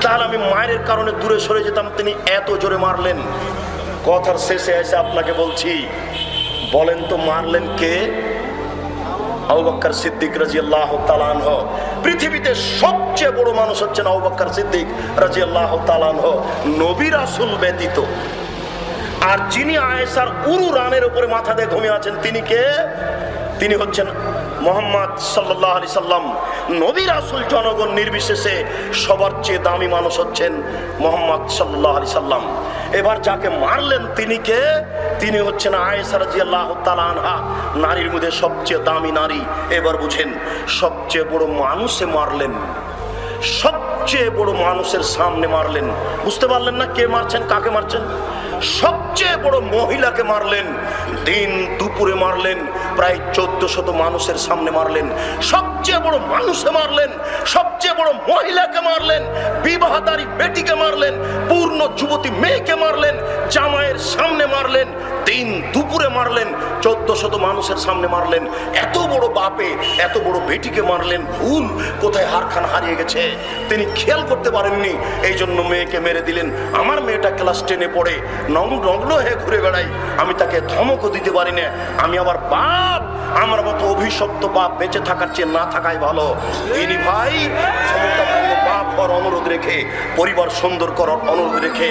তাহলে আমি মায়ের কারণে দূরে সরে যেতাম, তিনি এত জোরে মারলেন। কথার শেষে এসে আপনাকে বলছি, বলেন তো মারলেন কে? আবু বকর সিদ্দিক রাদিয়াল্লাহু তাআলা আনহু। পৃথিবীতে সবচেয়ে বড় মানুষ হচ্ছেন আবু বকর সিদ্দিক রাদিয়াল্লাহু তাআলা আনহু, নবী রাসূল ব্যতীত। আর যিনি আয়েশার উরু রানের উপরে মাথা দিয়ে ঘুমিয়ে আছেন তিনি কে? তিনি হচ্ছেন মোহাম্মদ সাল্লাল্লাহু আলাইহি সাল্লাম নবী রাসূল জনগণ নির্বিশেষে সবার চেয়ে দামি মানুষ হচ্ছেন মোহাম্মদ সাল্লাল্লাহু আলাইহি সাল্লাম। এবার যাকে মারলেন তিনি কে? তিনি হচ্ছেন আয়েশা রাদিয়াল্লাহু তাআলা আনহা, নারীর মধ্যে সবচেয়ে দামি নারী। এবার বুঝেন, সবচেয়ে বড় মানুষে মারলেন, সবচেয়ে বড় মানুষের সামনে মারলেন। বুঝতে পারলেন না কে মারছেন, কাকে মারছেন? সবচেয়ে বড় মহিলাকে মারলেন, দিন দুপুরে মারলেন, প্রায় 1400 মানুষের সামনে মারলেন। সবচেয়ে বড় মানুষে মারলেন, সবচেয়ে বড় মহিলাকে মারলেন, বিবাহদারী বেটিকে মারলেন, পূর্ণ যুবতী মেয়েকে মারলেন, জামাইয়ের সামনে মারলেন, দিন দুপুরে মারলেন, 1400 মানুষের সামনে মারলেন। এত বড় বাপে এত বড় বেটিকে মারলেন, ভুল কোথায় হারখান হারিয়ে গেছে তিনি খেয়াল করতে পারেননি, এই জন্য মেয়েকে মেরে দিলেন। আমার মেয়েটা ক্লাস 10-এ পড়ে, নগ্ন হয়ে ঘুরে বেড়াই, আমি তাকে ধমকও দিতে পারি না। আমি আবার বাপ, আমার মতো অভিশপ্ত বাপ বেঁচে থাকার চেয়ে না থাকাই ভালো। তিনি ভাই ক্ষমতাপূর্ণ বাপ হওয়ার অনুরোধ রেখে, পরিবার সুন্দর করার অনুরোধ রেখে